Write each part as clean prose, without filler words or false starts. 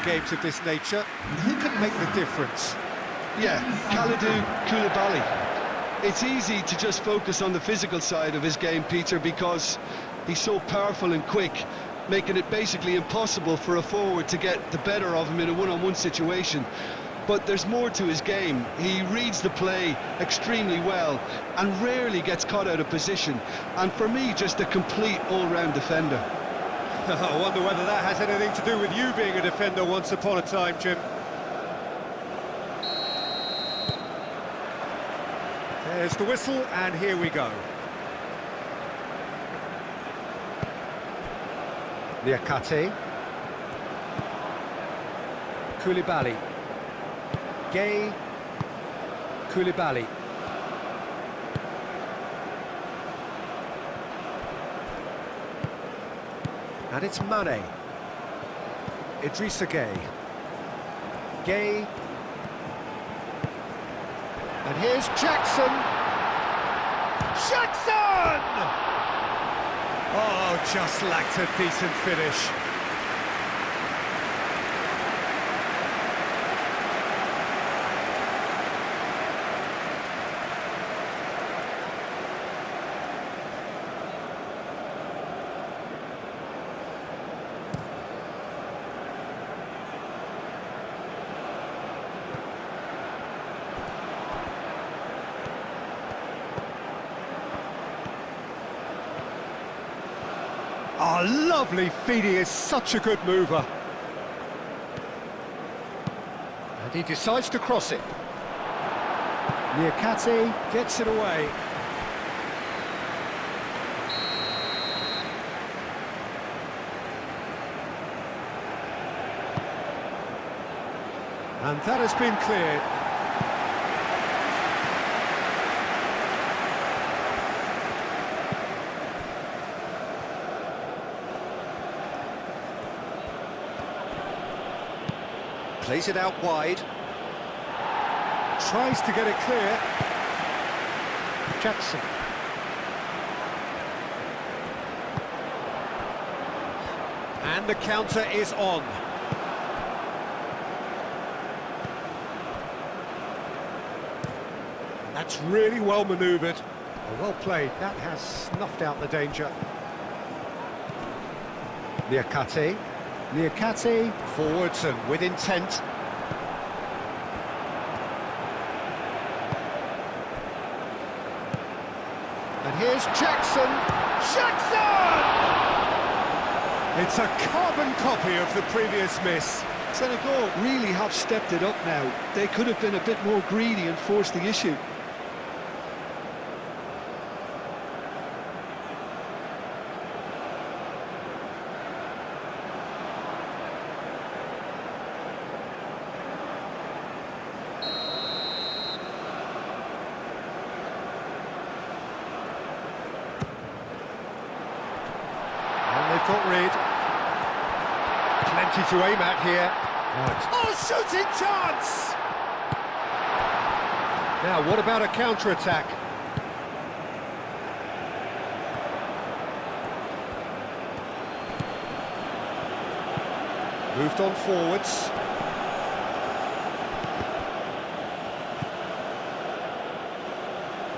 games of this nature. Who can make the difference? Yeah, Kalidou Koulibaly. It's easy to just focus on the physical side of his game, Peter, because he's so powerful and quick, making it basically impossible for a forward to get the better of him in a one-on-one situation. But there's more to his game. He reads the play extremely well and rarely gets caught out of position. And for me, just a complete all-round defender. I wonder whether that has anything to do with you being a defender once upon a time, Jim. There's the whistle, and here we go. Niakate. Koulibaly. Gay. Koulibaly. And it's Mane. Idrissa Gay. Gay. And here's Jackson. Jackson! Oh, just lacked a decent finish. Oh, lovely feed, he is such a good mover. And he decides to cross it. Niakate gets it away. And that has been cleared. Plays it out wide. Tries to get it clear. Jackson. And the counter is on. That's really well manoeuvred. Well played. That has snuffed out the danger. Niakate. Niakate forwards and with intent. And here's Jackson. Jackson! It's a carbon copy of the previous miss. Senegal really have stepped it up now. They could have been a bit more greedy and forced the issue. They've got rid. Plenty to aim at here. Right. Oh, shooting chance! Now, what about a counter-attack? Moved on forwards.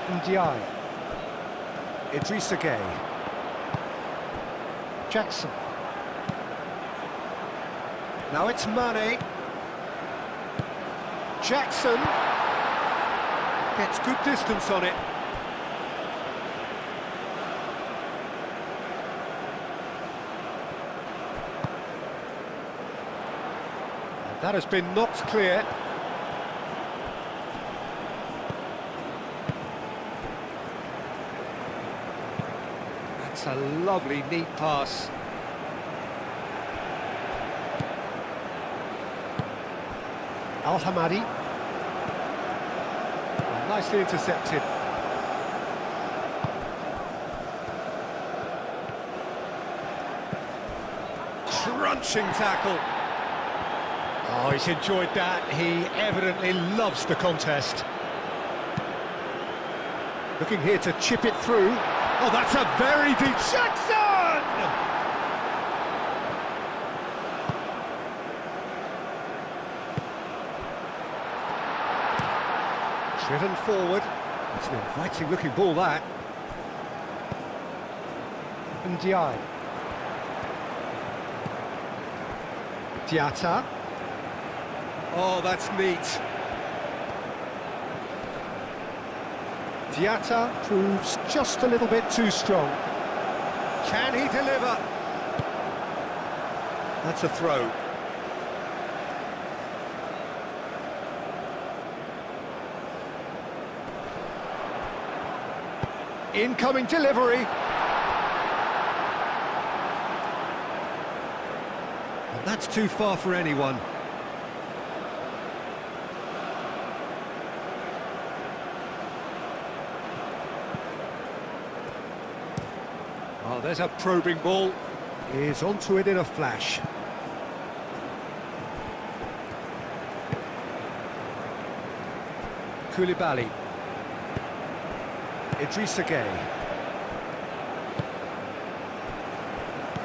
Ndiaye. Idrissa Gay. Jackson. Now it's Mane. Jackson gets good distance on it. And that has been knocked clear. That's a lovely, neat pass. Al-Hamadi. Nicely intercepted. Crunching tackle. Oh, he's enjoyed that. He evidently loves the contest. Looking here to chip it through. Oh, that's a very deep... Jackson! Driven forward. It's an inviting looking ball, that. Ndiaye. Diatta. Oh, that's neat. Diatta proves just a little bit too strong. Can he deliver? That's a throw. Incoming delivery. And that's too far for anyone. Oh, there's a probing ball. He's onto it in a flash. Koulibaly. Idrissa Gueye.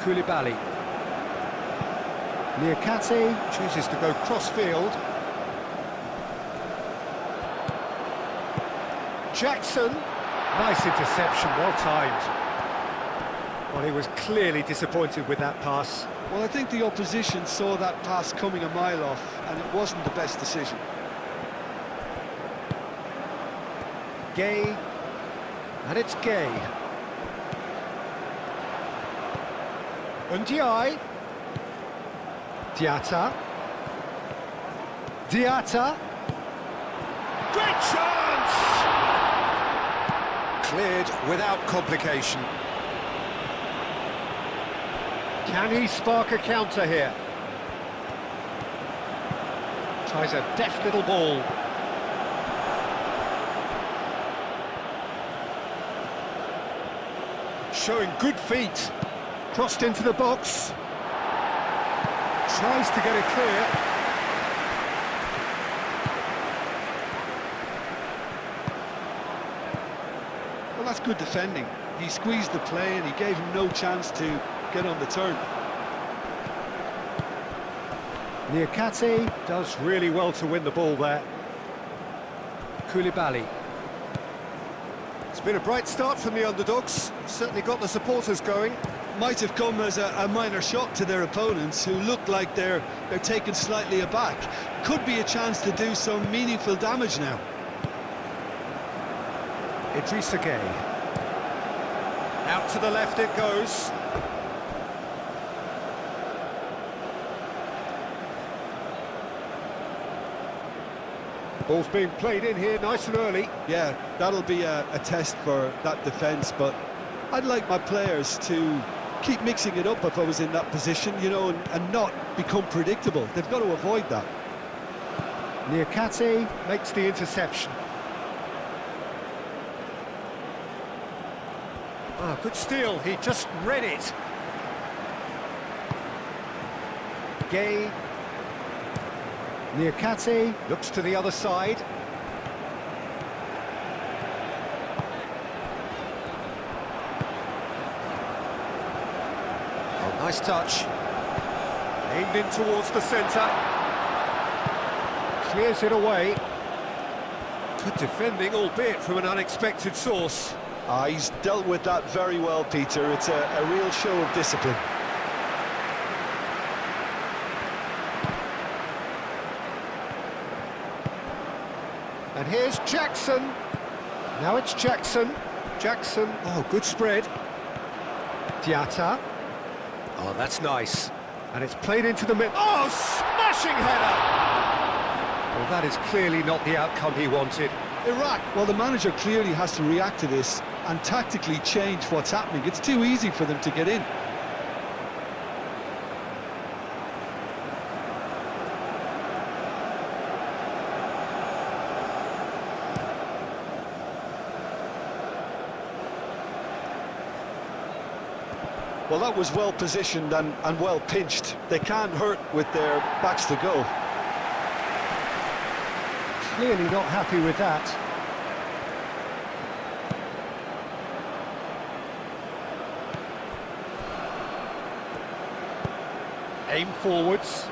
Koulibaly. Niakate chooses to go cross-field. Jackson. Nice interception, well timed. Well, he was clearly disappointed with that pass. Well, I think the opposition saw that pass coming a mile off, and it wasn't the best decision. Gueye. And it's Gueye. Ndiaye. Diatta. Diatta. Great chance! Cleared without complication. Can he spark a counter here? Tries a deft little ball. Showing good feet. Crossed into the box. Tries to get it clear. Well, that's good defending. He squeezed the play and he gave him no chance to get on the turn. Niakate does really well to win the ball there. Koulibaly. It's been a bright start from the underdogs. Certainly got the supporters going. Might have come as a minor shock to their opponents, who look like they're taken slightly aback. Could be a chance to do some meaningful damage now. Idrissa Gueye. Out to the left it goes. Ball's being played in here nice and early. Yeah, that'll be a test for that defence, but I'd like my players to keep mixing it up if I was in that position, you know, and not become predictable. They've got to avoid that. Niakate makes the interception. Ah, good steal, he just read it. Gueye. Niakate looks to the other side. Oh, nice touch. Aimed in towards the centre. Clears it away. Good defending, albeit from an unexpected source. He's dealt with that very well, Peter. It's a real show of discipline. And here's Jackson. Now it's Jackson. Jackson. Oh, good spread. Diatta. Oh, that's nice. And it's played into the middle. Oh, smashing header! Well, that is clearly not the outcome he wanted. Iraq. Well, the manager clearly has to react to this and tactically change what's happening. It's too easy for them to get in. Well, that was well positioned and well pinched. They can't hurt with their backs to go. Clearly not happy with that. Aim forwards.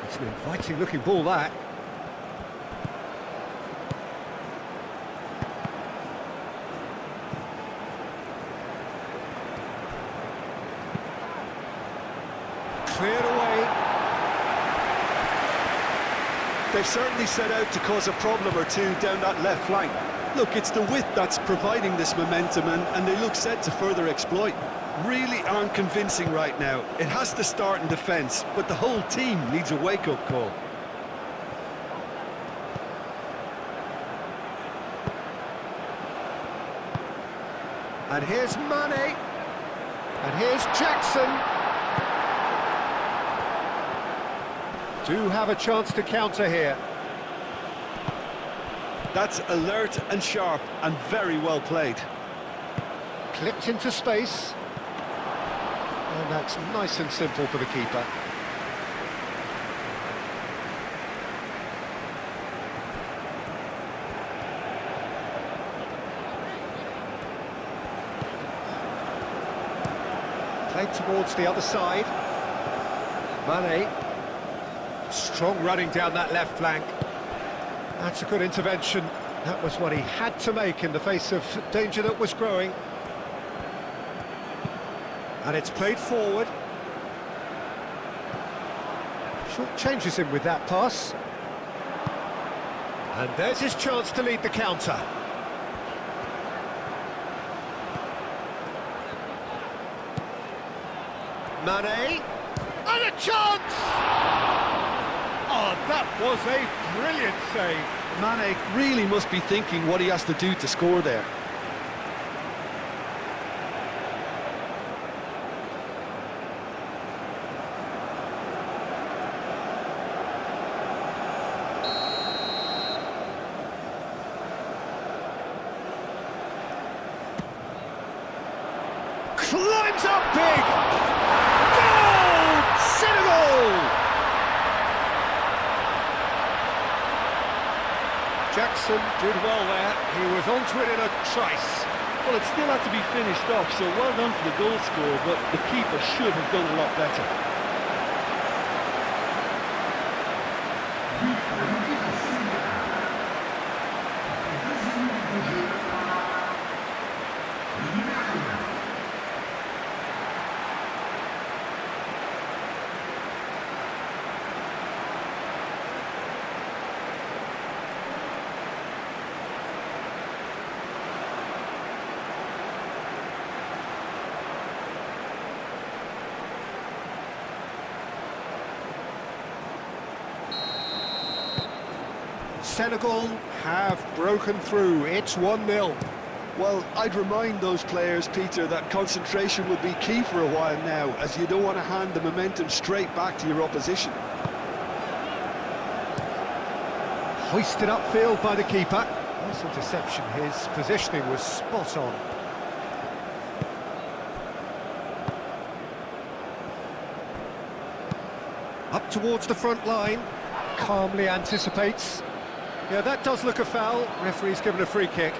It's an inviting looking ball, that. They've certainly set out to cause a problem or two down that left flank. Look, it's the width that's providing this momentum, and they look set to further exploit. Really aren't convincing right now. It has to start in defence, but the whole team needs a wake-up call. And here's Mane. And here's Jackson. Do have a chance to counter here. That's alert and sharp and very well played. Clipped into space. And that's nice and simple for the keeper. Played towards the other side. Mane. Strong running down that left flank. That's a good intervention. That was what he had to make in the face of danger that was growing. And it's played forward. Short changes him with that pass. And there's his chance to lead the counter. Mane, and a chance! Oh, that was a brilliant save. Mane really must be thinking what he has to do to score there. Climbs up big! Goal! Senegal! Jackson did well there. He was onto it in a trice. Well, it still had to be finished off, so well done for the goal scorer, but the keeper should have done a lot better. Senegal have broken through. It's 1-0. Well, I'd remind those players, Peter, that concentration will be key for a while now, as you don't want to hand the momentum straight back to your opposition. Hoisted upfield by the keeper. Nice interception. His positioning was spot on. Up towards the front line. Calmly anticipates. Yeah, that does look a foul. Referee's given a free kick.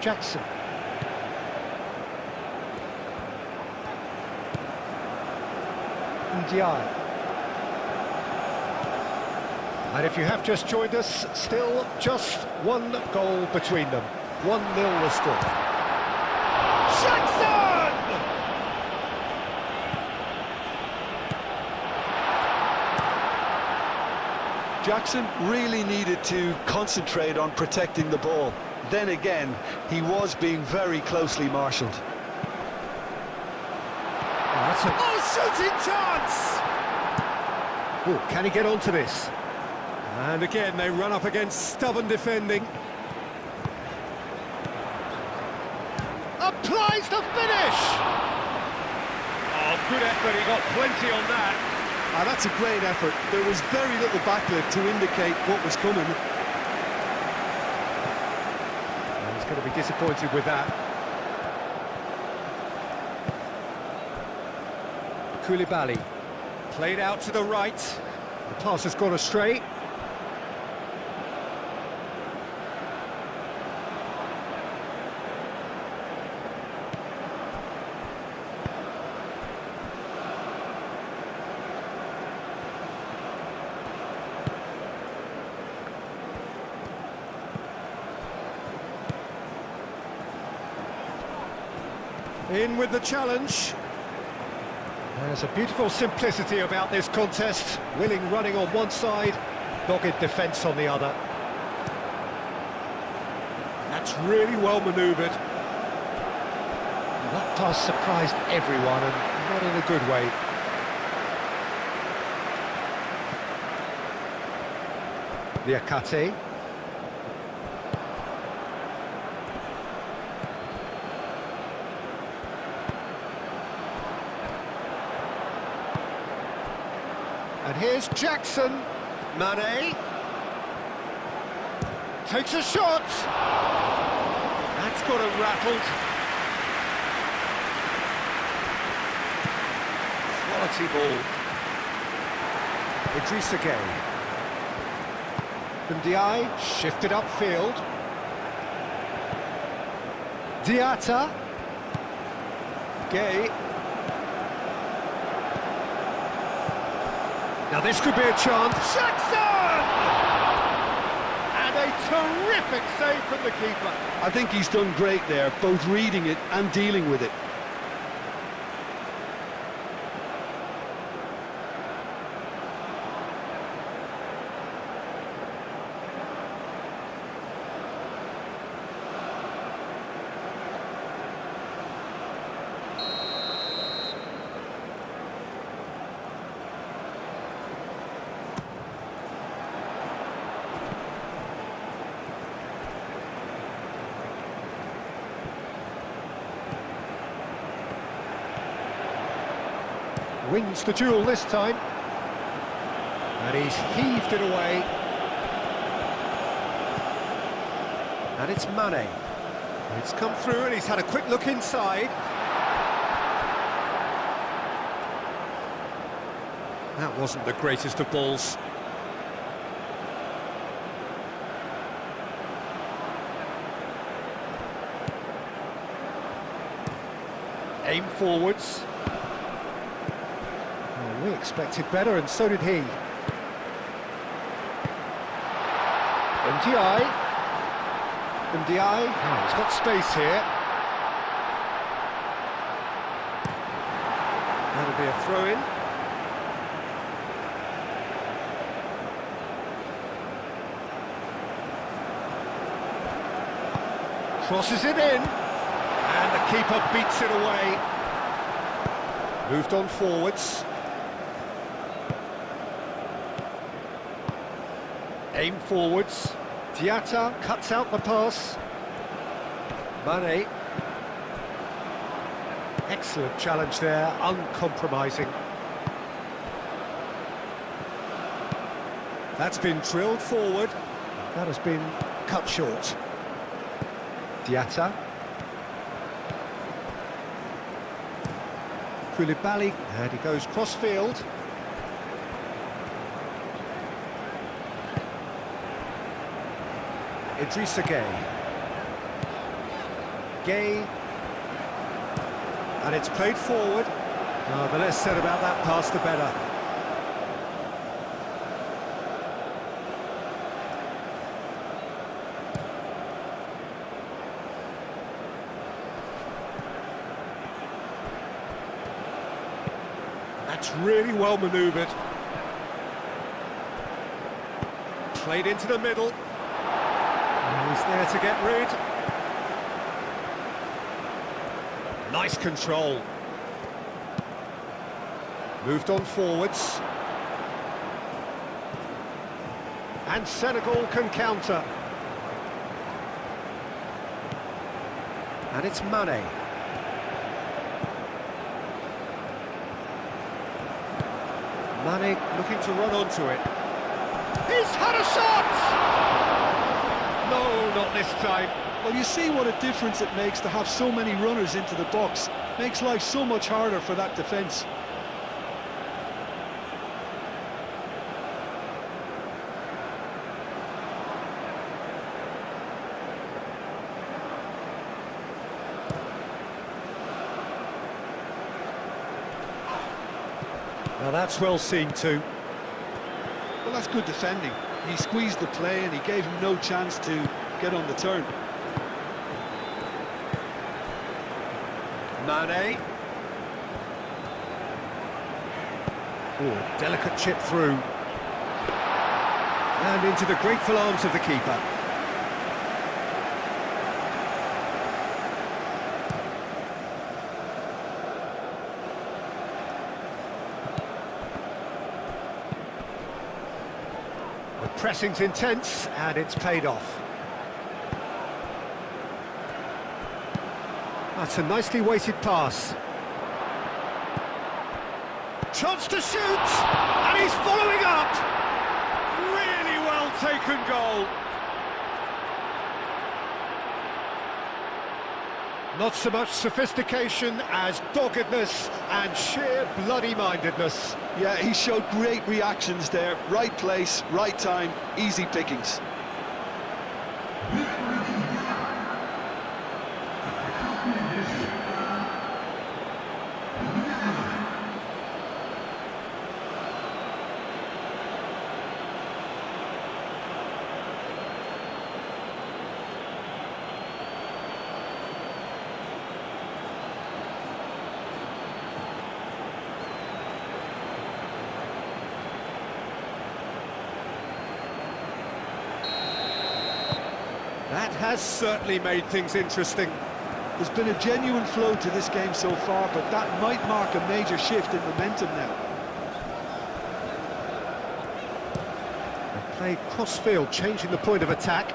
Jackson. And if you have just joined us, still just one goal between them. 1-0 the score. Jackson! Jackson really needed to concentrate on protecting the ball. Then again, he was being very closely marshalled. Shooting chance! Oh, can he get onto this? And again, they run up against stubborn defending. Applies the finish! Oh, good effort, he got plenty on that. That's a great effort. There was very little backlift to indicate what was coming. And he's going to be disappointed with that. Koulibaly, played out to the right. The pass has gone astray. In with the challenge. There's a beautiful simplicity about this contest. Willing running on one side, dogged defence on the other. That's really well manoeuvred. That pass surprised everyone, and not in a good way. Liakate. And here's Jackson. Mane. Takes a shot. That's got him rattled. Quality ball. Idrissa Gueye. Ndiaye shifted upfield. Diatta. Gueye. Now this could be a chance. Jackson! And a terrific save from the keeper. I think he's done great there, both reading it and dealing with it. Wins the duel this time. And he's heaved it away. And it's Mane. It's come through and he's had a quick look inside. That wasn't the greatest of balls. Aim forwards. We expected better, and so did he. Ndiaye. Oh, he's got space here. That'll be a throw-in. Crosses it in. And the keeper beats it away. Moved on forwards. Aim forwards. Diatta cuts out the pass. Mane. Excellent challenge there, uncompromising. That's been drilled forward. That has been cut short. Diatta. Koulibaly, and he goes cross-field. Idrissa Gueye. Gueye. And it's played forward. Oh, the less said about that pass, the better. That's really well manoeuvred. Played into the middle. He's there to get rid. Nice control. Moved on forwards. And Senegal can counter. And it's Mane. Mane looking to run onto it. He's had a shot! No, not this time. Well, you see what a difference it makes to have so many runners into the box. Makes life so much harder for that defence. Now that's well seen too. Well, that's good defending. He squeezed the play and he gave him no chance to get on the turn. Mane. Oh, delicate chip through. And into the grateful arms of the keeper. The pressing's intense, and it's paid off. That's a nicely weighted pass. Chance to shoot, and he's following up. Really well taken goal. Not so much sophistication as doggedness and sheer bloody-mindedness. Yeah, he showed great reactions there. Right place, right time, easy pickings. That has certainly made things interesting. There's been a genuine flow to this game so far, but that might mark a major shift in momentum now. They played cross-field, changing the point of attack.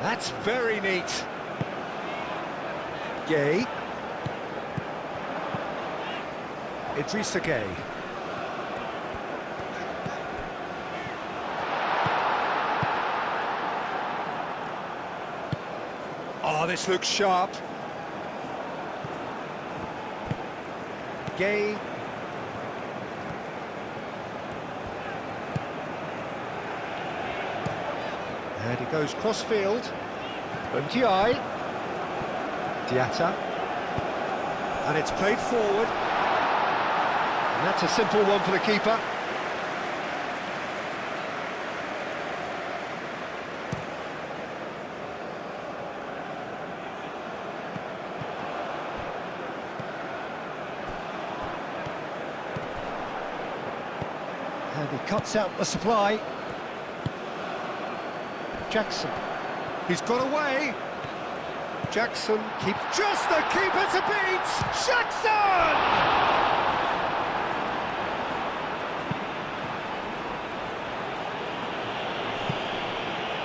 That's very neat. Gay. Idrissa Gay. Oh, this looks sharp. Gay. And he goes cross-field. Ndiaye. Diatta. And it's played forward. And that's a simple one for the keeper. And he cuts out the supply. Jackson. He's got away. Jackson keeps just the keeper to beat. Jackson!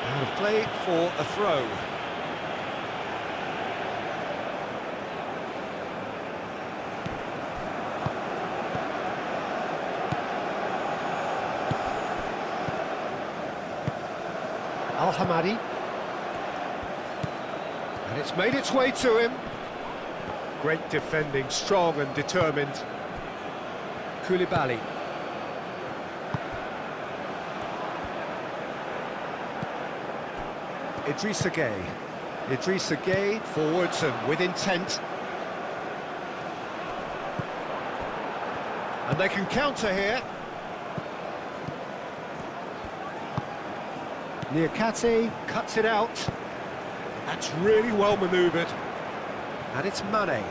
Out of play for a throw. Al-Hamadi. And it's made its way to him. Great defending, strong and determined. Koulibaly. Idrissa Gay. Idrissa Gay forwards and with intent. And they can counter here. Niakate cuts it out. That's really well manoeuvred. And it's Mane.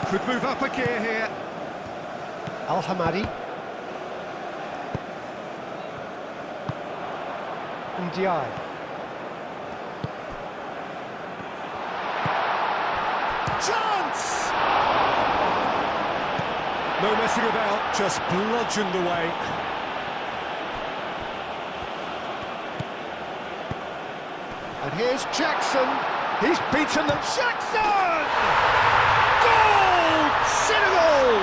Could move up a gear here. Al-Hamadi. Ndiaye. Chance! No messing about, just bludgeoned away. And here's Jackson. He's beaten them. Jackson! Goal! Senegal!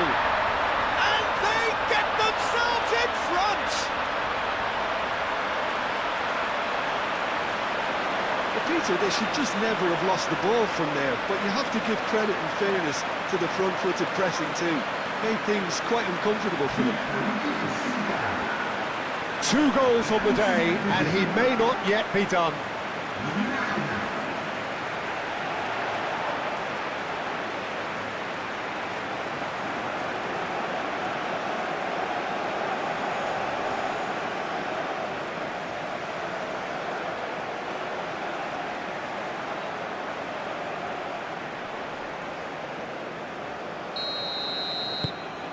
And they get themselves in front! Peter, they should just never have lost the ball from there, but you have to give credit and fairness to the front-footed pressing too. Made things quite uncomfortable for them. 2 goals on the day, and he may not yet be done.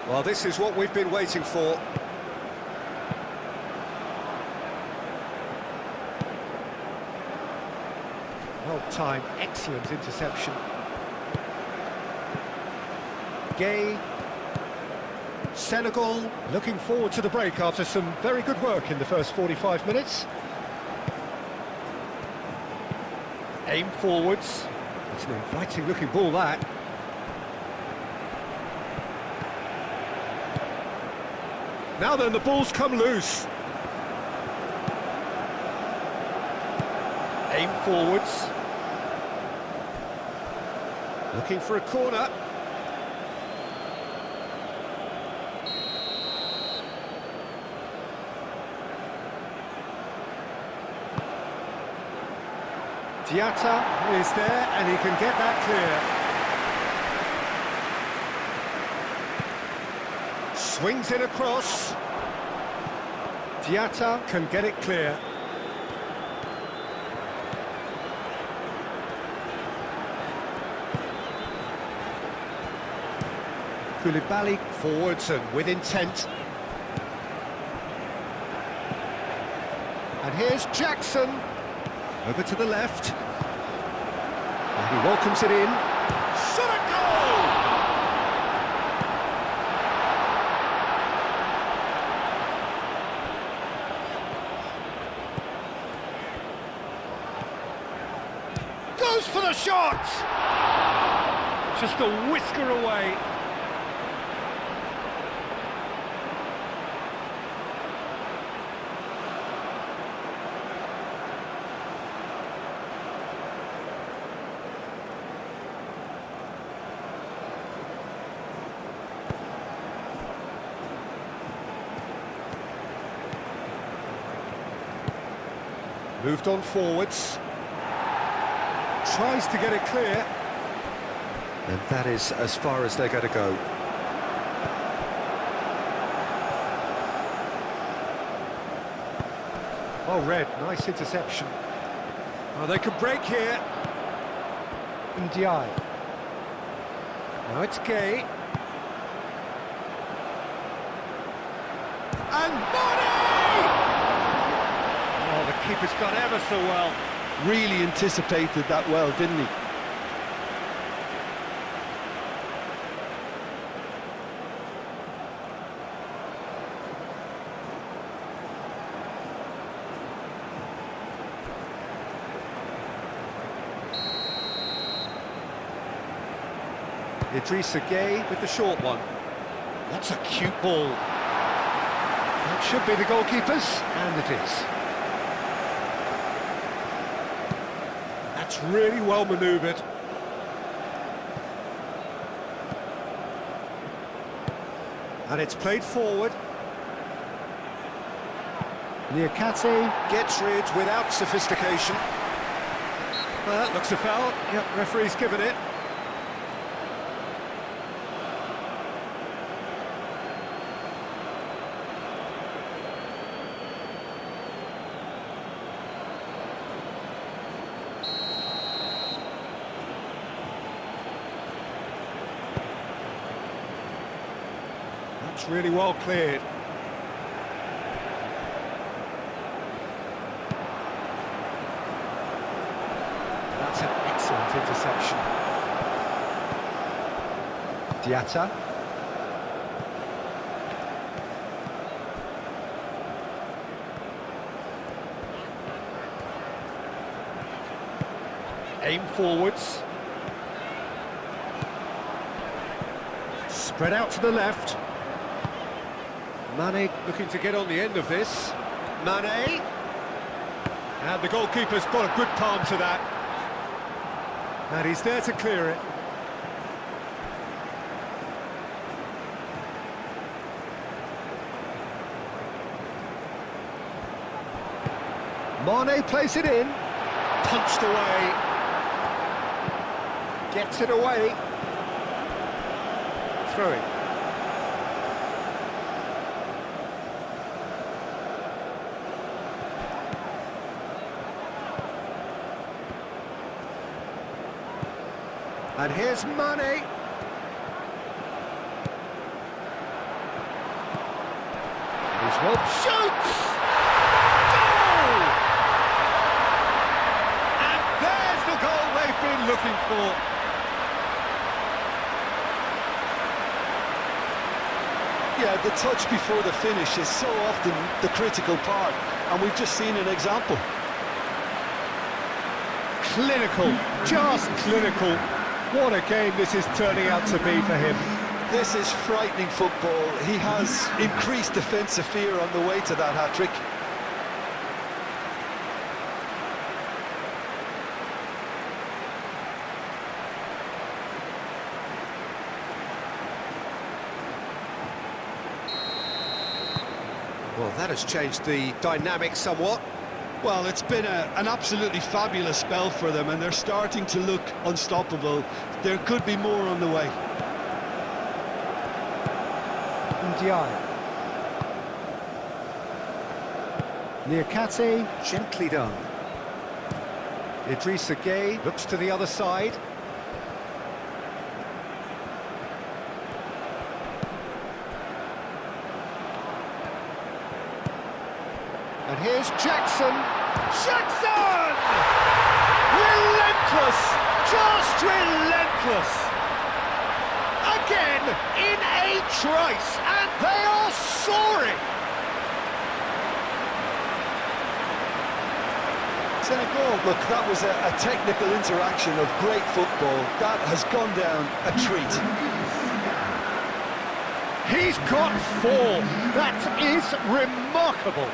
Well, this is what we've been waiting for. Well-timed, excellent interception. Gay. Senegal looking forward to the break after some very good work in the first 45 minutes. Aim forwards. It's an inviting looking ball, that. Now then, the ball's come loose. Aim forwards. Looking for a corner. Diatta is there, and he can get that clear. Swings it across. Diatta can get it clear. Koulibaly forwards and with intent. And here's Jackson. Over to the left. And he welcomes it in. Senegal! Goes for the shot! Just a whisker away. Moved on forwards. Tries to get it clear. And that is as far as they're going to go. Well read, nice interception. Oh, they can break here. Ndiaye. Now it's Gay. And Money! Oh, the keeper's done ever so well. Really anticipated that well, didn't he? Idrissa Gueye with the short one. That's a cute ball. That should be the goalkeeper's, and it is. That's really well manoeuvred. And it's played forward. Niakate gets rid without sophistication. Well, that looks a foul. Yep, referee's given it. That's really well cleared. That's an excellent interception. Diatta. Aim forwards. Spread out to the left. Mane looking to get on the end of this. Mane. And the goalkeeper's got a good palm to that. And he's there to clear it. Mane plays it in. Punched away. Gets it away. Throwing. And here's Mane. Well, shoots! Goal! And there's the goal they've been looking for. Yeah, the touch before the finish is so often the critical part, and we've just seen an example. Clinical, just clinical. What a game this is turning out to be for him. This is frightening football. He has increased defensive fear on the way to that hat-trick. Well, that has changed the dynamic somewhat. Well, it's been an absolutely fabulous spell for them, and they're starting to look unstoppable. There could be more on the way. Niakate, gently done. Idrissa Gueye looks to the other side. And here's Jackson. Jackson! Relentless! Just relentless! Again, in a trice, and they are soaring! Senegal, look, that was a technical interaction of great football. That has gone down a treat. He's got 4. That is remarkable.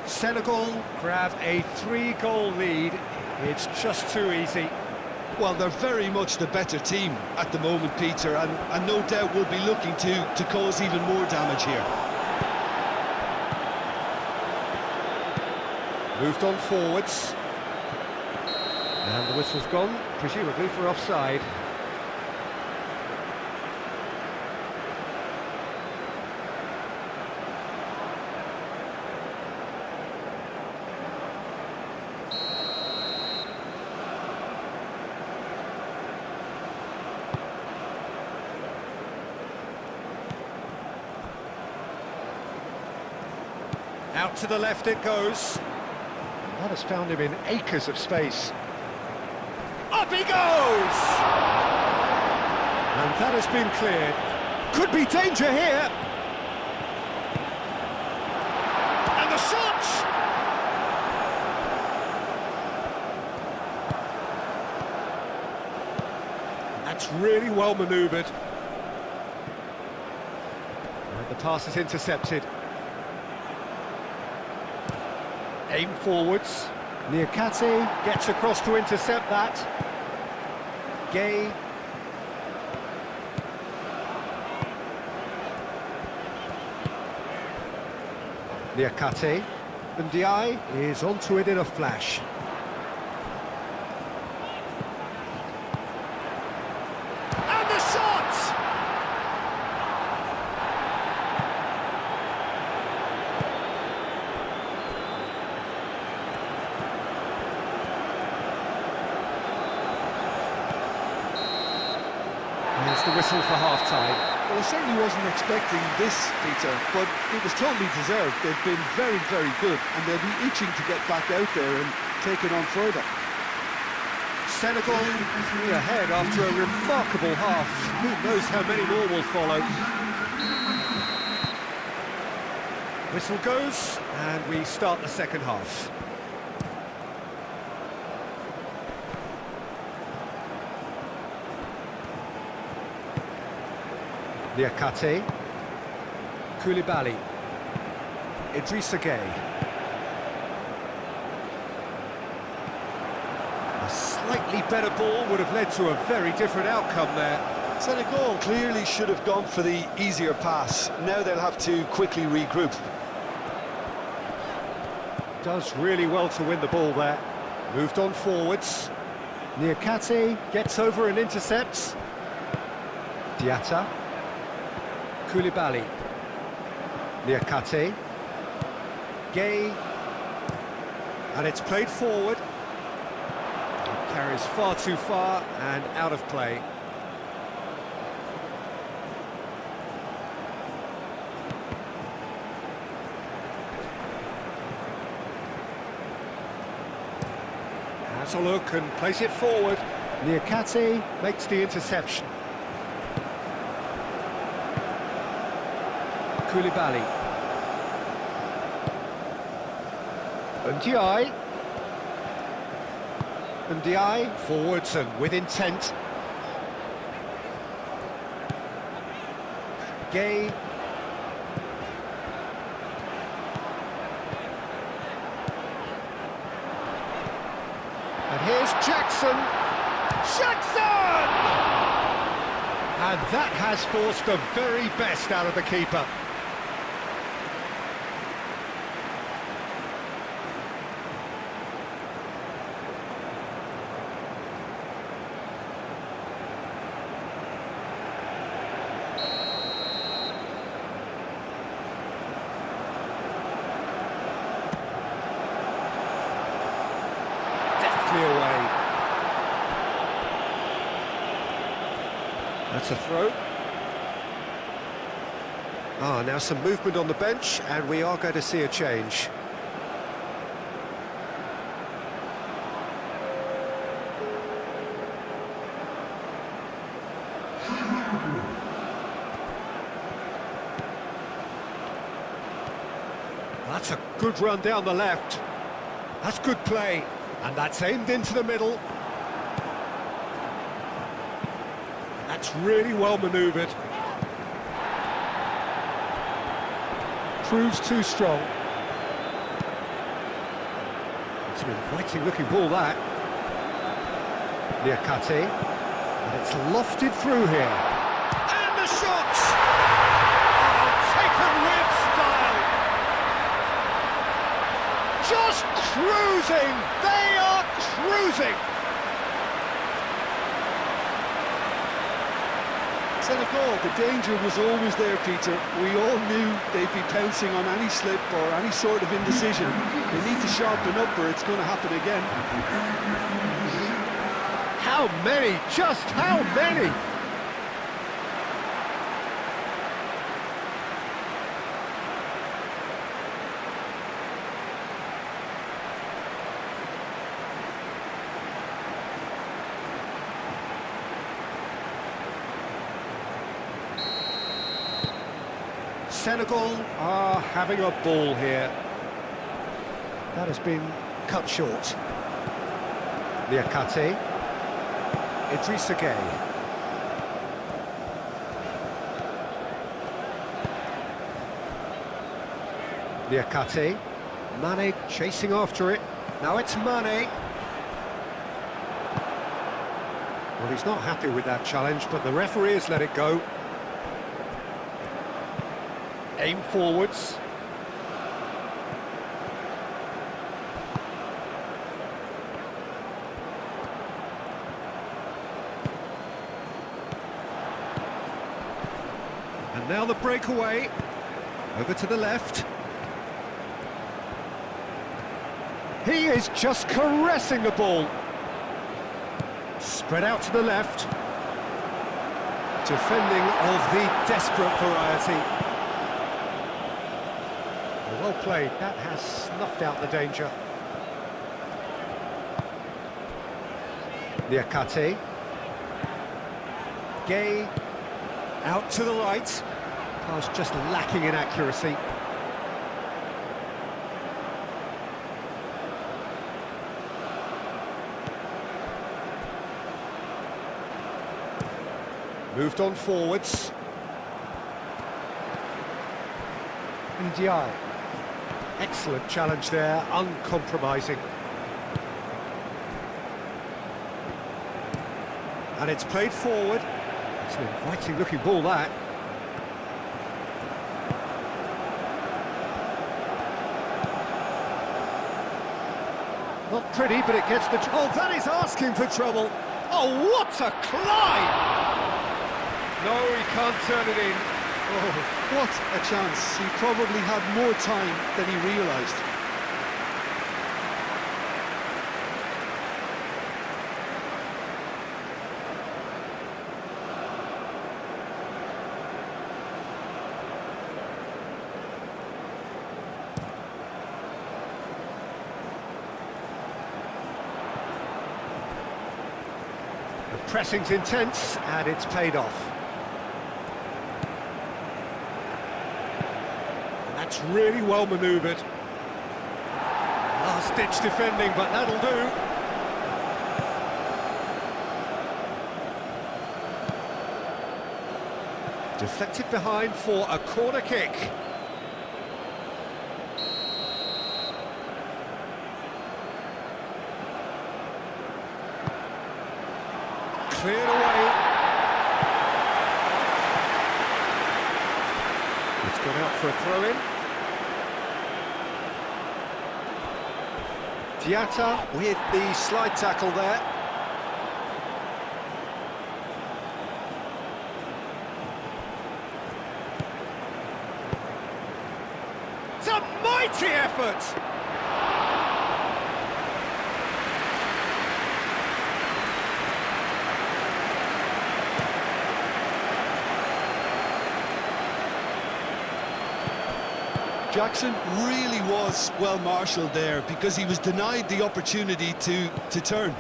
Senegal grab a 3-goal lead. It's just too easy. Well, they're very much the better team at the moment, Peter, and no doubt will be looking to cause even more damage here. Moved on forwards. And the whistle's gone, presumably for offside. Out to the left it goes. That has found him in acres of space. Up he goes! And that has been cleared. Could be danger here. And the shot! That's really well manoeuvred. And the pass is intercepted. Aim forwards. Niakate gets across to intercept that. Gueye. Niakate. And Ndiaye is onto it in a flash. And the shot! There's the whistle for half-time. Well, I certainly wasn't expecting this, Peter, but it was totally deserved. They've been very, very good, and they'll be itching to get back out there and take it on further. Senegal 3 ahead after a remarkable half. Who knows how many more will follow. Whistle goes, and we start the second half. Niakate, Koulibaly, Idrissa Gueye. A slightly better ball would have led to a very different outcome there. Senegal clearly should have gone for the easier pass. Now they'll have to quickly regroup. does really well to win the ball there. Moved on forwards. Niakate gets over and intercepts. Diatta. Koulibaly. Niakate. Gay. And it's played forward. It carries far too far and out of play. Has a look and plays it forward. Niakate makes the interception. Koulibaly. Ndiaye. Ndiaye forwards and with intent. Gay. And here's Jackson. Jackson! And that has forced the very best out of the keeper. Away. That's a throw. Now some movement on the bench, and we are going to see a change. That's a good run down the left. That's good play. And that's aimed into the middle. That's really well manoeuvred. Proves too strong. It's an inviting looking ball, that. Niakate. And it's lofted through here. And the shot! Oh, taken with style. Just cruising! They are cruising! Senegal, the danger was always there, Peter. We all knew they'd be pouncing on any slip or any sort of indecision. They need to sharpen up or it's going to happen again. How many? Just how many? Senegal are having a ball here. That has been cut short. Niakate. Idrissa Gueye. Niakate. Mane chasing after it. Now it's Mane. Well, he's not happy with that challenge, but the referee has let it go. Aim forwards. And now the breakaway. Over to the left. He is just caressing the ball. Spread out to the left. Defending of the desperate variety. Well played, that has snuffed out the danger. Niakate. Gay. Out to the right. Pass just lacking in accuracy. Moved on forwards. Ndiaye. Excellent challenge there, uncompromising. And it's played forward. It's an inviting looking ball, that. Not pretty, but it gets the... Oh, that is asking for trouble. Oh, what a climb! No, he can't turn it in. Oh, what a chance. He probably had more time than he realised. The pressing's intense, and it's paid off. That's really well manoeuvred. Last-ditch defending, but that'll do. Deflected behind for a corner kick. Cleared away. It's gone out for a throw-in. Diatta with the slide tackle there. It's a mighty effort! Jackson really was well marshalled there because he was denied the opportunity to turn.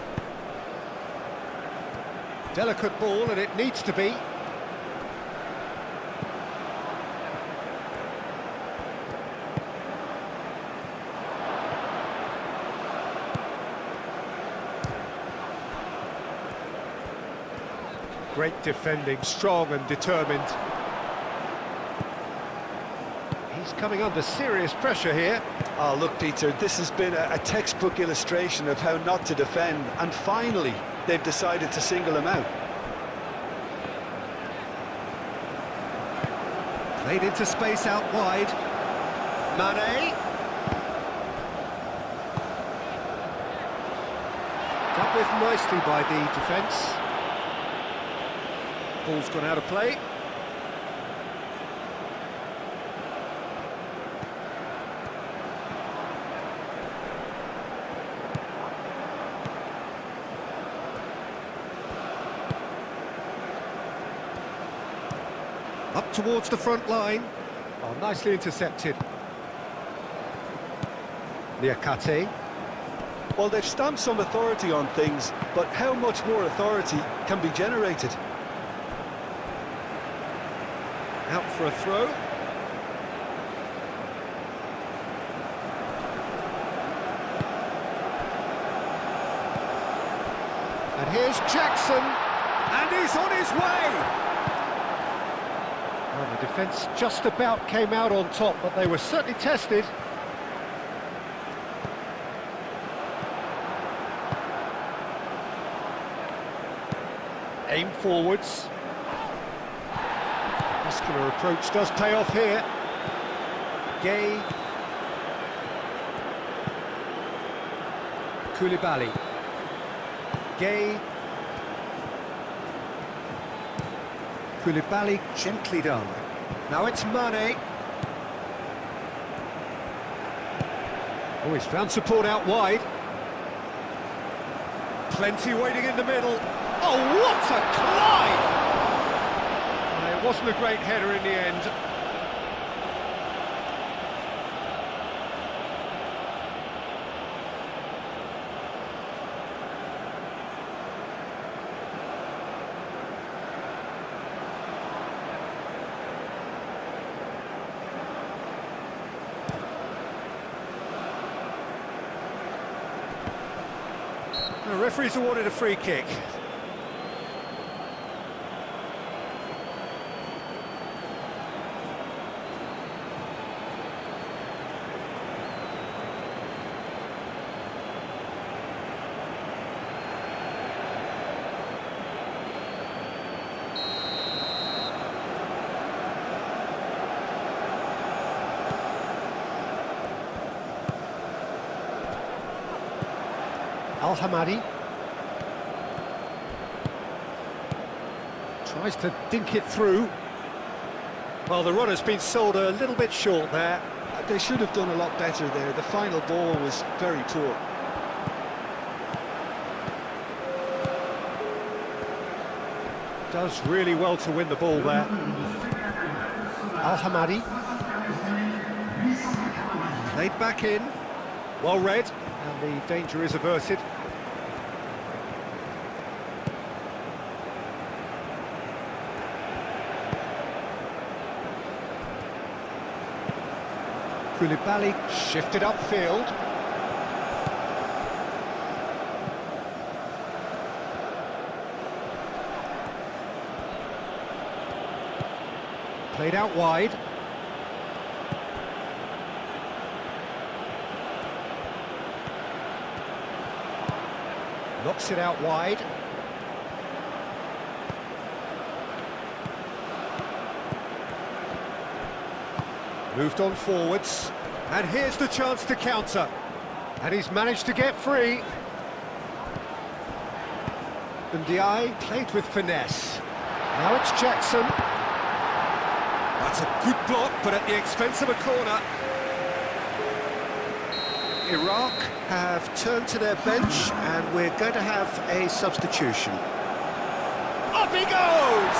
Delicate ball, and it needs to be. Great defending, strong and determined. He's coming under serious pressure here. Oh, look, Peter, this has been a textbook illustration of how not to defend, and finally they've decided to single him out. Played into space out wide. Mane. Dealt with nicely by the defence. Ball's gone out of play. Up towards the front line. Oh, nicely intercepted. Niakate. Well, they've stamped some authority on things, but how much more authority can be generated? Out for a throw. And here's Jackson, and he's on his way! Well, the defence just about came out on top, but they were certainly tested. Aim forwards. Muscular approach does pay off here. Gay. Koulibaly. Gay. Koulibaly gently done. Now it's Mane. Oh, he's found support out wide. Plenty waiting in the middle. Oh, what a climb! It wasn't a great header in the end. The referee's awarded a free kick. Al-Hamadi. Tries to dink it through. Well, the runner's been sold a little bit short there. They should have done a lot better there. The final ball was very poor. Does really well to win the ball there. Al-Hamadi. Played back in. Well read, and the danger is averted. Koulibaly shifted upfield. Played out wide. Knocks it out wide. Moved on forwards, and here's the chance to counter. And he's managed to get free. Ndiaye played with finesse. Now it's Jackson. That's a good block, but at the expense of a corner. Iraq have turned to their bench, and we're going to have a substitution. Up he goes!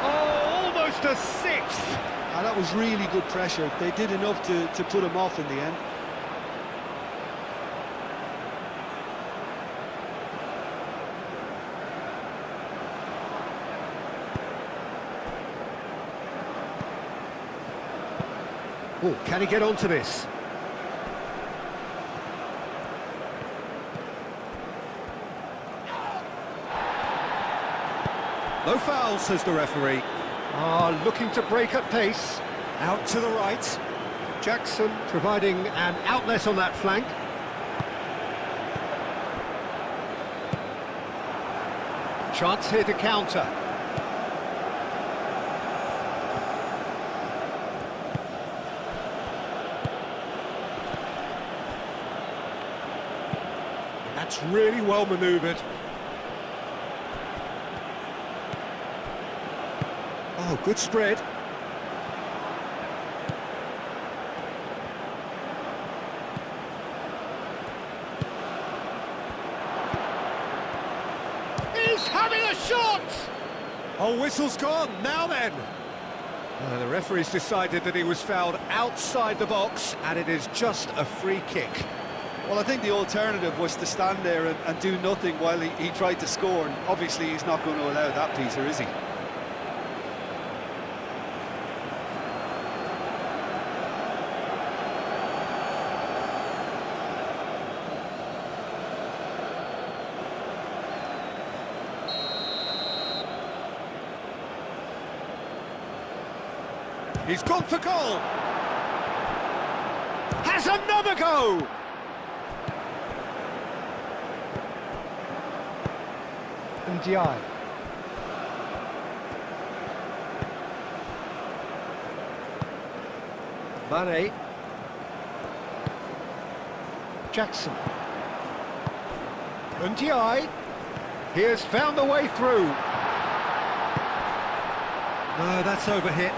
Oh, almost a sixth! That was really good pressure. They did enough to put him off in the end. Oh, can he get onto this? No foul, says the referee. Looking to break at pace. Out to the right. Jackson providing an outlet on that flank. Chance here to counter. That's really well manoeuvred. Oh, good spread. He's having a shot! Oh, whistle's gone. Now then. The referee's decided that he was fouled outside the box, and it is just a free kick. Well, I think the alternative was to stand there and do nothing while he tried to score, and obviously he's not going to allow that, Peter, is he? He's gone for goal! Has another go! Ndiaye. Mane. Jackson. Ndiaye. He has found the way through. No, that's overhit.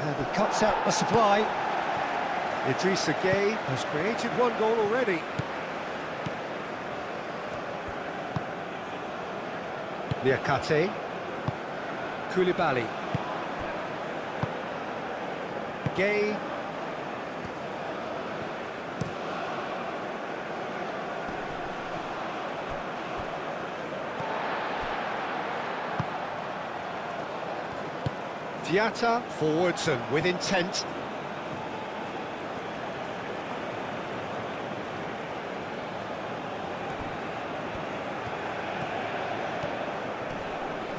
And he cuts out the supply. Idrissa Gueye has created one goal already. Niakate. Koulibaly. Gueye. Diatta forwards and with intent.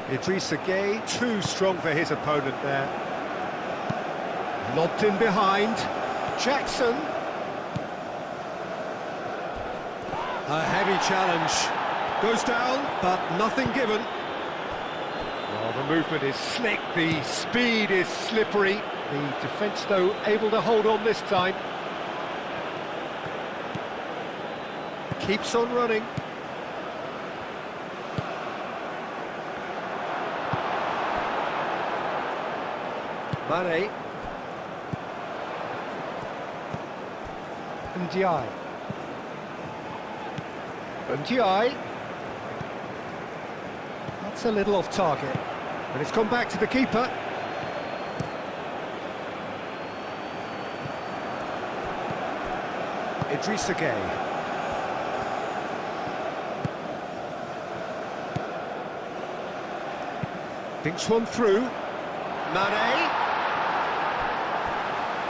Idrissa Gueye, too strong for his opponent there. Lobbed in behind. Jackson. A heavy challenge. Goes down, but nothing given. the movement is slick, the speed is slippery. The defence, though, able to hold on this time. Keeps on running. Mane. Ndiaye. Ndiaye. That's a little off target. And it's come back to the keeper. Idrissa Gueye. Thinks one through. Mane.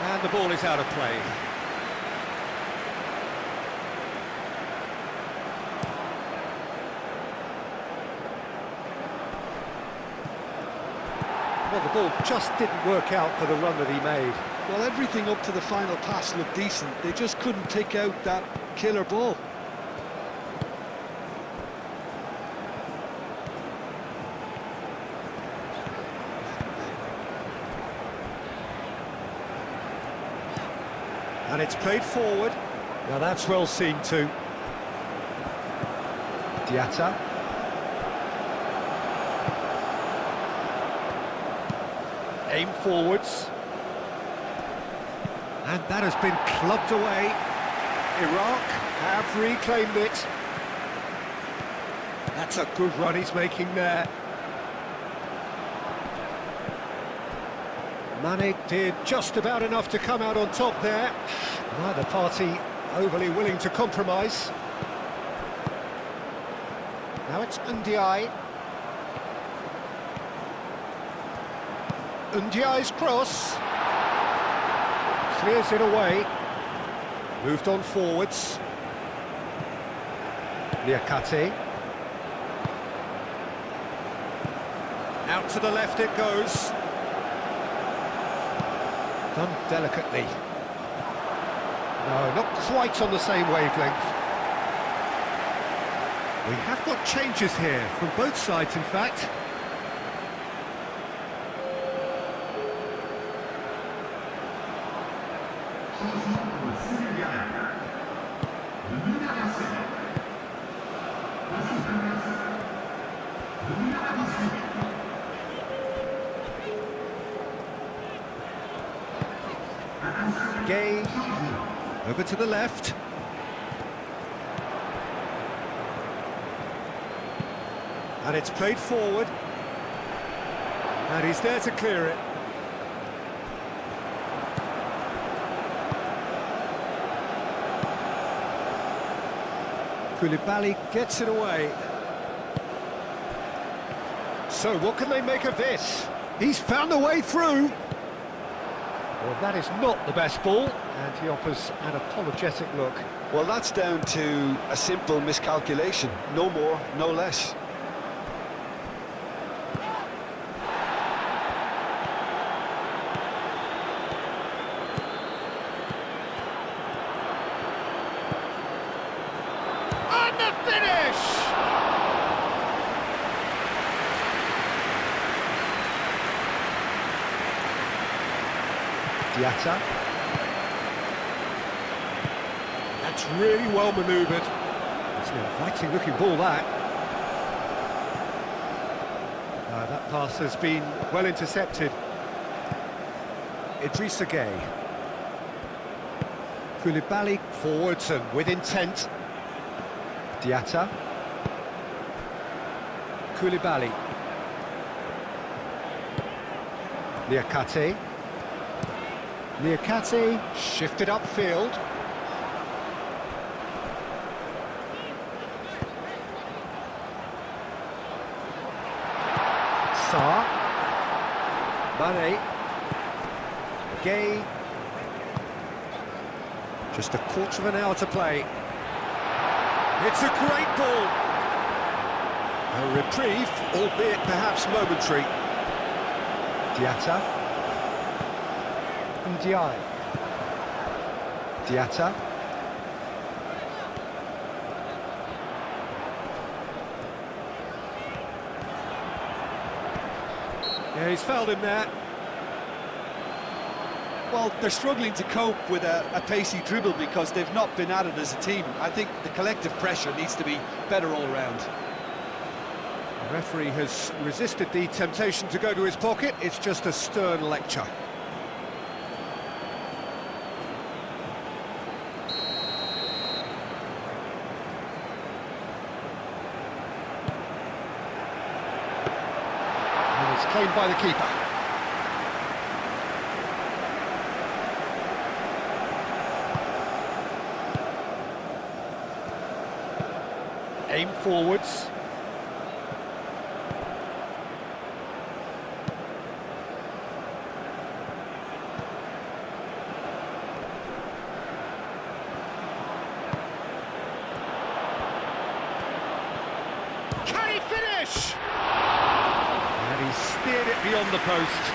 And the ball is out of play. Well, the ball just didn't work out for the run that he made. Well, everything up to the final pass looked decent. They just couldn't take out that killer ball. And it's played forward. Now that's well seen too. Diatta. Aim forwards. And that has been clubbed away. Iraq have reclaimed it. That's a good run he's making there. Mane did just about enough to come out on top there. Neither party overly willing to compromise. Now it's Ndiaye. Ndiaye's cross. Clears it away. Moved on forwards. Niakate. Out to the left it goes. Done delicately. No, not quite on the same wavelength. We have got changes here from both sides, in fact. Gueye, over to the left. And it's played forward. And he's there to clear it. Koulibaly gets it away. So what can they make of this? He's found a way through. Well, that is not the best ball, and he offers an apologetic look. Well, that's down to a simple miscalculation. No more, no less. And the finish! Diatta. That's really well manoeuvred. It's an inviting looking ball, that. That pass has been well intercepted. Idrissa Gueye. Koulibaly forwards and with intent. Diatta. Koulibaly. Niakate. Niakate shifted upfield. Sarr. Mane. Gueye. Just a quarter of an hour to play. It's a great ball. A reprieve, albeit perhaps momentary. Diatta. Ndiaye. Diatta. Yeah, he's fouled him there. Well, they're struggling to cope with a pacey dribble because they've not been at it as a team. I think the collective pressure needs to be better all round. The referee has resisted the temptation to go to his pocket. It's just a stern lecture. And it's claimed by the keeper. Aim forwards. Can he finish? And he steered it beyond the post.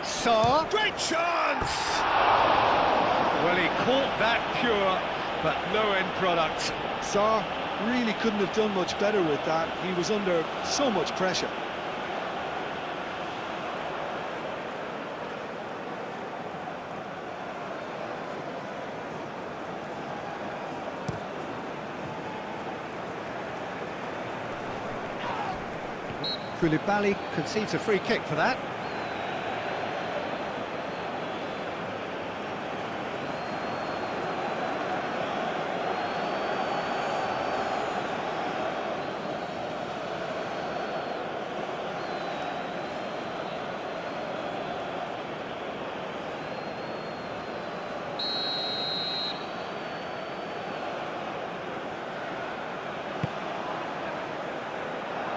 Sarr, great chance! Well, he caught that pure, but no end product. Sarr really couldn't have done much better with that. He was under so much pressure. Koulibaly concedes a free kick for that.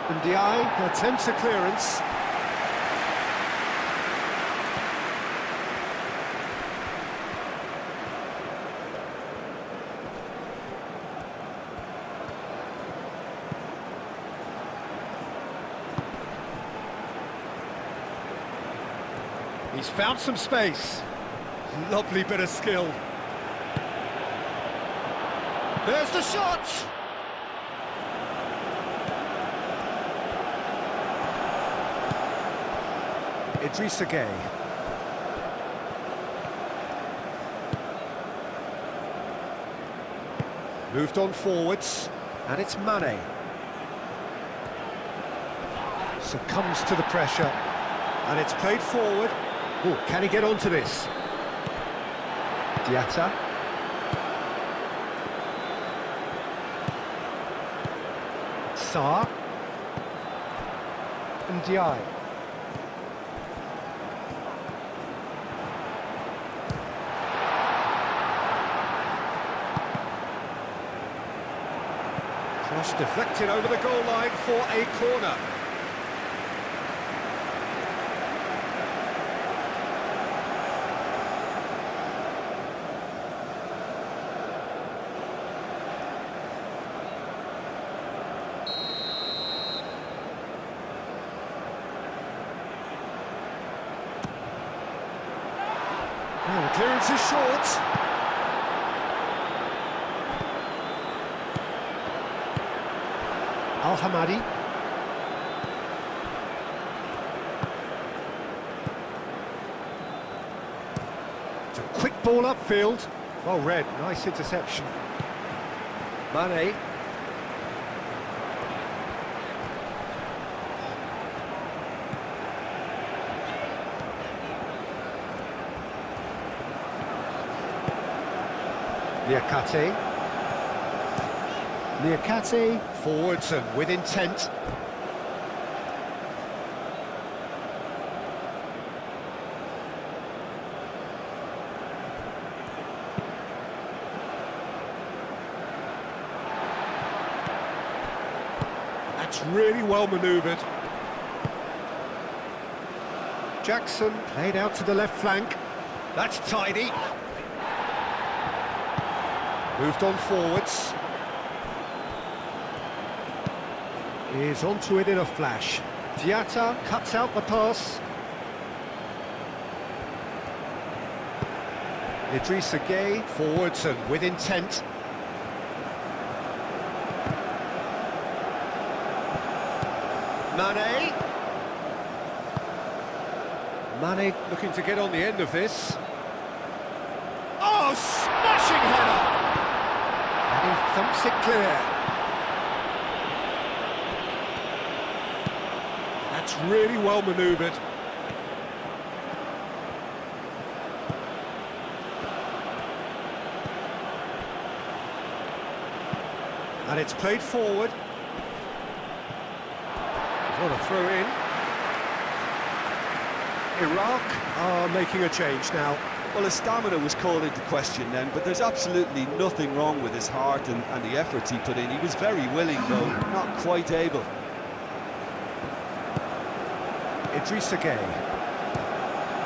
And Ndiaye attempts a clearance. He's found some space. Lovely bit of skill. There's the shot! Idrissa Gueye. Moved on forwards, and it's Mane. Succumbs to the pressure, and it's played forward. Oh, can he get onto this? Diatta. Sarr. And Ndiaye. Cross deflected over the goal line for a corner. Oh, the clearance is short. Al-Hamadi. It's a quick ball upfield. Well read, nice interception. Mane. Niakate forwards and with intent. That's really well manoeuvred. Jackson played out to the left flank. That's tidy. Moved on forwards. Is onto it in a flash. Diatta cuts out the pass. Idrissa Gueye forwards and with intent. Mane looking to get on the end of this. Oh, smashing header! And he thumps it clear. That's really well manoeuvred. And it's played forward. What a throw in. Iraq are making a change now. Well, his stamina was called into question then, but there's absolutely nothing wrong with his heart and the efforts he put in. He was very willing, though, not quite able. Idrissa Gueye.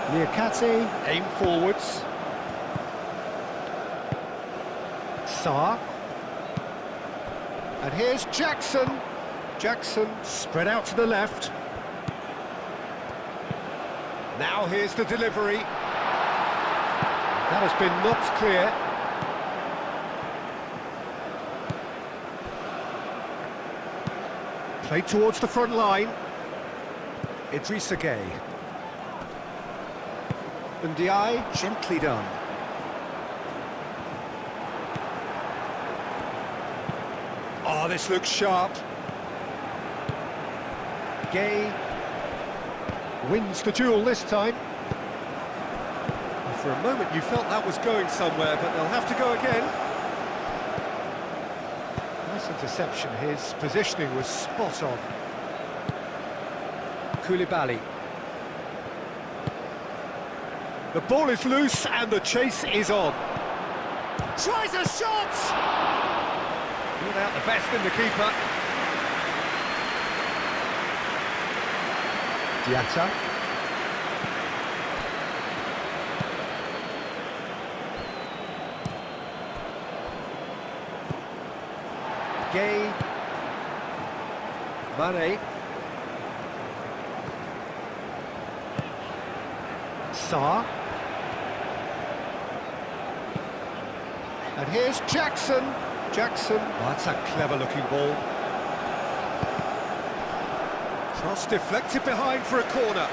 Niakate, aim forwards. Sarr. And here's Jackson. Jackson spread out to the left. Now here's the delivery. That has been knocked clear. Played towards the front line. Idrissa Gueye. Ndiaye, gently done. Oh, this looks sharp. Gueye wins the duel this time. And for a moment you felt that was going somewhere, but they'll have to go again. Nice interception, his positioning was spot on. Koulibaly. The ball is loose and the chase is on. Tries a shot! Ruled out the best in the keeper. Diatta. Gueye. Mane. Sarr. And here's Jackson. Jackson. Oh, that's a clever-looking ball. Cross deflected behind for a corner.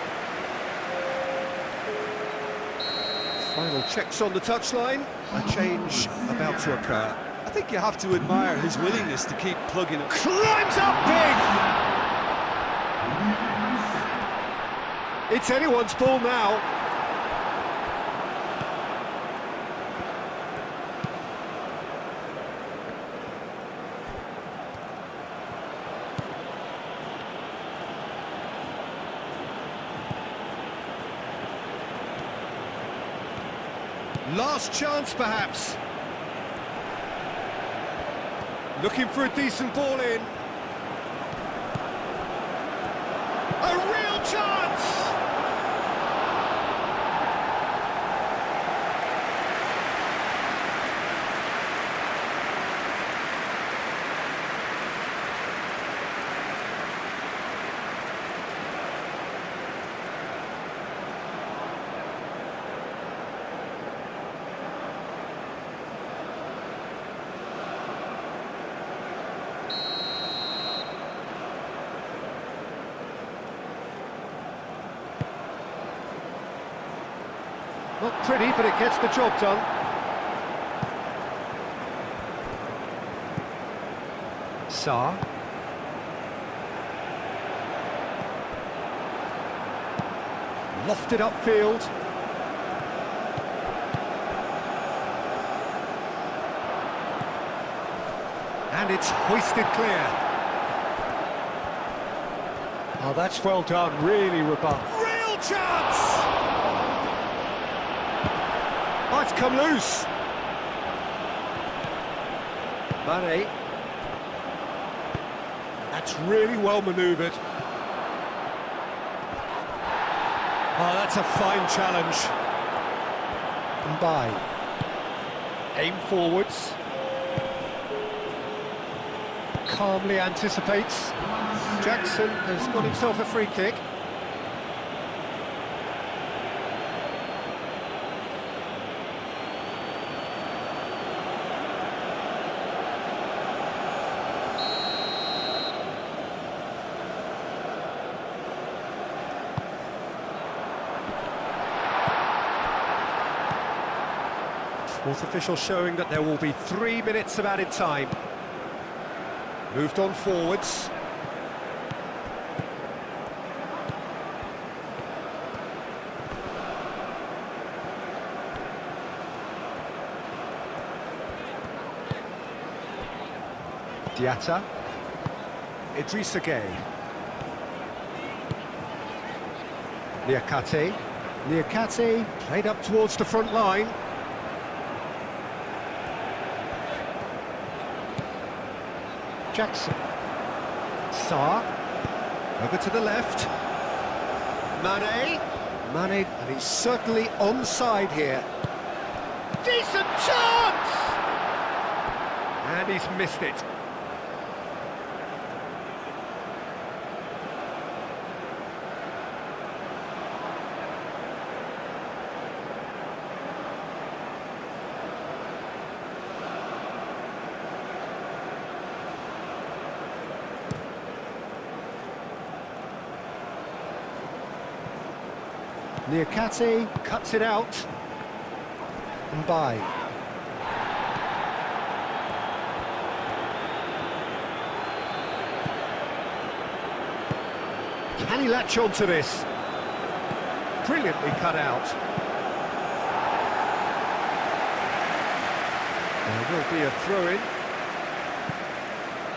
Final checks on the touchline. A change about to occur. I think you have to admire his willingness to keep plugging it. Climbs up big! It's anyone's ball now. Last chance, perhaps. Looking for a decent ball in. A real chance! Not pretty, but it gets the job done. Sarr. Lofted upfield. And it's hoisted clear. Oh, that's well done, really robust. Real chance! Oh, it's come loose. That's really well manoeuvred. Oh, that's a fine challenge. Mbai. Aim forwards. Calmly anticipates. Jackson has got himself a free kick. Fourth official showing that there will be 3 minutes of added time. Moved on forwards. Diatta. Idrissa Gueye. Niakate. Niakate played up towards the front line. Jackson. Sarr. Over to the left. Mane. Mane, and he's certainly onside here. Decent chance! And he's missed it. Niakate cuts it out. Mbai. Can he latch on to this? Brilliantly cut out. There will be a throw-in.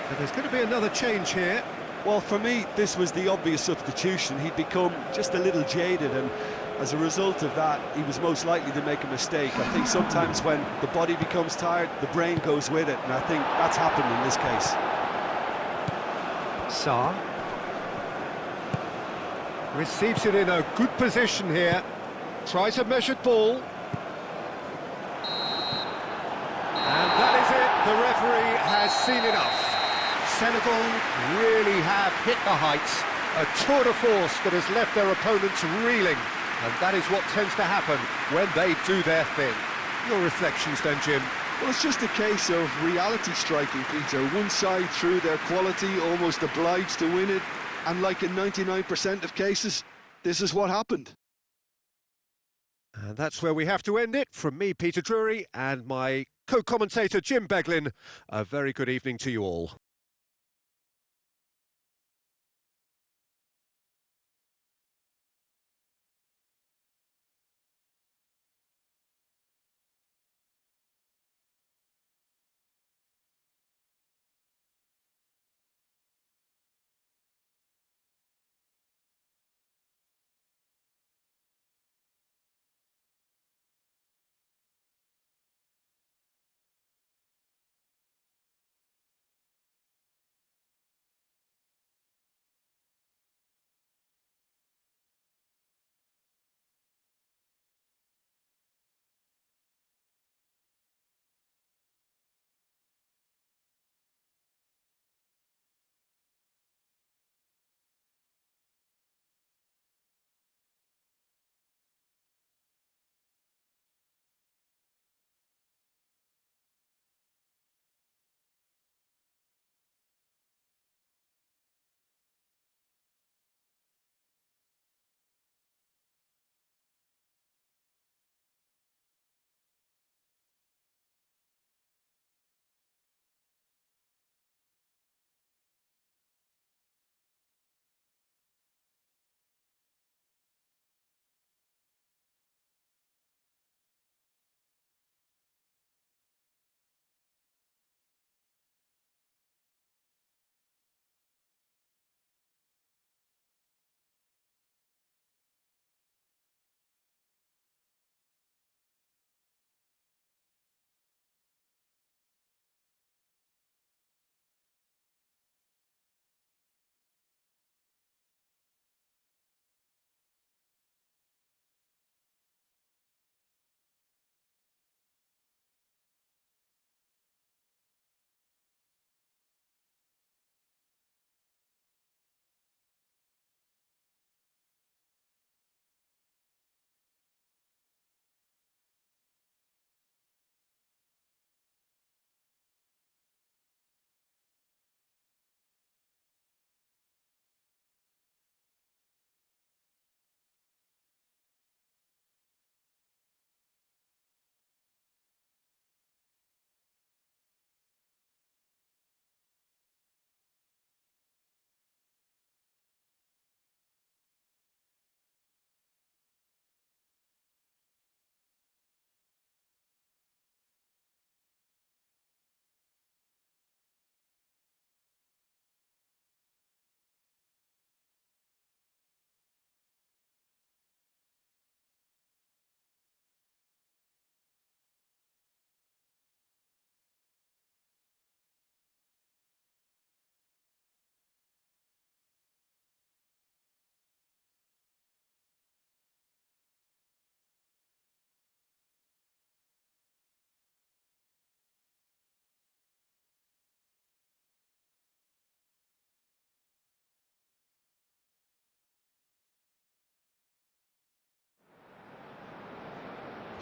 And there's going to be another change here. Well, for me, this was the obvious substitution. He'd become just a little jaded, and as a result of that, he was most likely to make a mistake. I think sometimes when the body becomes tired, the brain goes with it, and I think that's happened in this case. Sarr. Receives it in a good position here. Tries a measured ball. And that is it. The referee has seen enough. Senegal really have hit the heights. A tour de force that has left their opponents reeling. And that is what tends to happen when they do their thing. Your reflections then, Jim? Well, it's just a case of reality striking, Peter. One side, through their quality, almost obliged to win it. And like in 99% of cases, this is what happened. And that's where we have to end it. From me, Peter Drury, and my co-commentator, Jim Beglin, a very good evening to you all.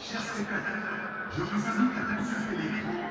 Chers spectateurs, je vous invite à poursuivre les